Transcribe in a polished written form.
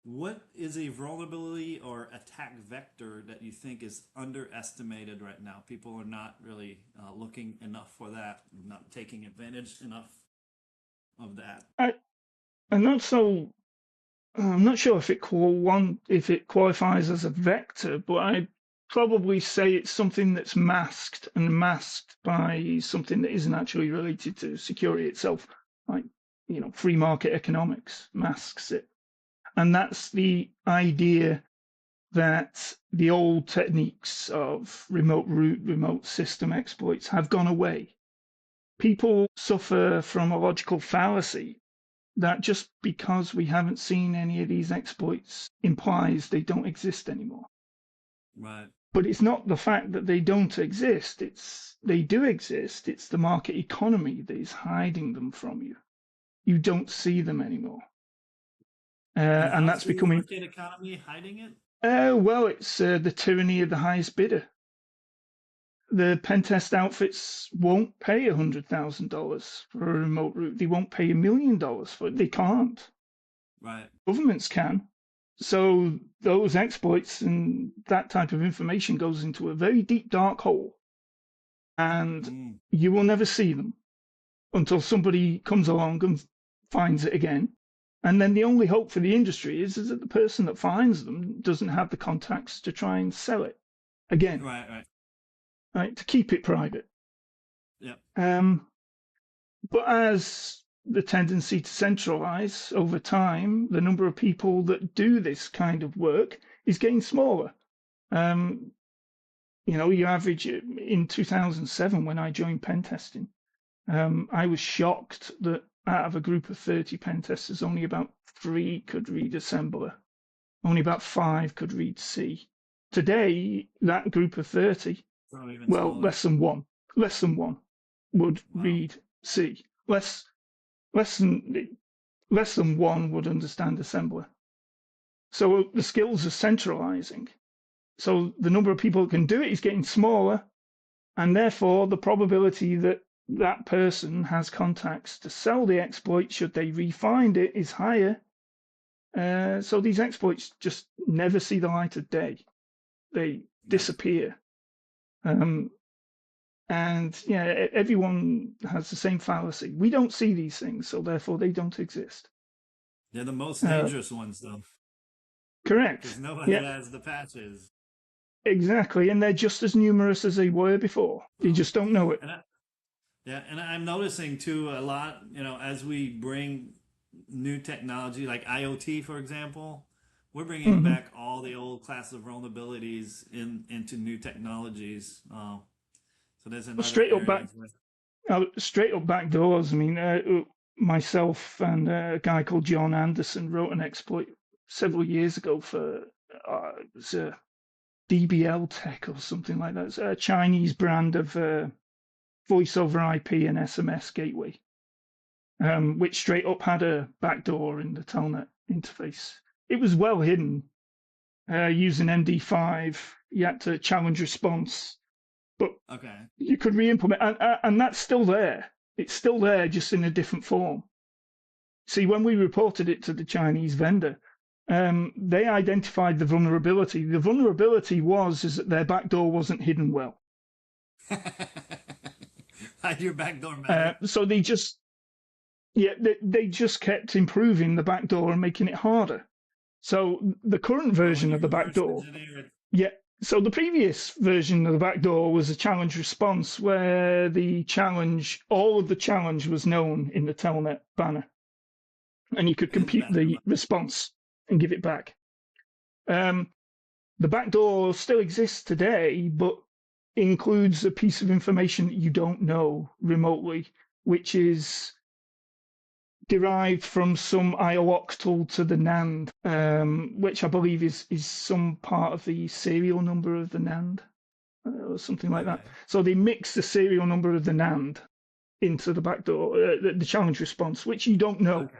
What is a vulnerability or attack vector that you think is underestimated right now? People are not really looking enough for that, not taking advantage enough of that. I, I'm not so. I'm not sure if it qualifies as a vector, but I'd probably say it's something that's masked and masked by something that isn't actually related to security itself, like free market economics masks it, and that's the idea that the old techniques of remote root, remote system exploits have gone away. People suffer from a logical fallacy that just because we haven't seen any of these exploits implies they don't exist anymore. Right. But it's not the fact that they don't exist, it's they do exist. It's the market economy that is hiding them from you. You don't see them anymore. And And how's that's the becoming, market economy hiding it? well, it's the tyranny of the highest bidder. The pen test outfits won't pay $100,000 for a remote route. They won't pay $1 million for it. They can't. Right. Governments can. So those exploits and that type of information goes into a very deep dark hole, and Mm. you will never see them until somebody comes along and finds it again. And then the only hope for the industry is that the person that finds them doesn't have the contacts to try and sell it again, Right. Right. right? To keep it private. Yep. Um, but as the tendency to centralize over time, the number of people that do this kind of work is getting smaller. Um, you average in 2007 when I joined pen testing, I was shocked that out of a group of 30 pen testers, only about three could read assembler, only about five could read C. Today, that group of 30, So even well, smaller. less than one would Wow. read C. Less than less than one would understand assembler. So the skills are centralizing. So the number of people that can do it is getting smaller, and therefore the probability that that person has contacts to sell the exploit should they refind it is higher. So these exploits just never see the light of day. They That's disappear. Um, and yeah, everyone has the same fallacy. We don't see these things, so therefore they don't exist. they're the most Uh, dangerous ones though, because correct. nobody Yeah, has the patches. exactly. And they're just as numerous as they were before. You Um, just don't know it. and I, yeah, and I'm noticing too a lot, as we bring new technology like IoT, for example, we're bringing Hmm. back all the old class of vulnerabilities into new technologies. So there's Well, another area where, straight up back doors. I mean, myself and a guy called John Anderson wrote an exploit several years ago for it was DBL Tech or something like that. It's a Chinese brand of voice over IP and SMS gateway, which straight up had a backdoor in the telnet interface. It was well hidden using MD5. You had to challenge response, but okay, you could re-implement, and that's still there. It's still there, just in a different form. See, when we reported it to the Chinese vendor, they identified the vulnerability. The vulnerability is that their backdoor wasn't hidden well. hide your backdoor matter. So they just kept improving the backdoor and making it harder. So the current Well, when version you of the reverse backdoor, engineer it, yeah. So the previous version of the backdoor was a challenge response where all of the challenge was known in the telnet banner, and you could compute that's the response and give it back. Um, the backdoor still exists today, but includes a piece of information that you don't know remotely, which is derived from some IO-octal to the NAND, which I believe is some part of the serial number of the NAND or something like that. okay. So they mix the serial number of the NAND into the backdoor, the challenge response, which you don't know. Okay.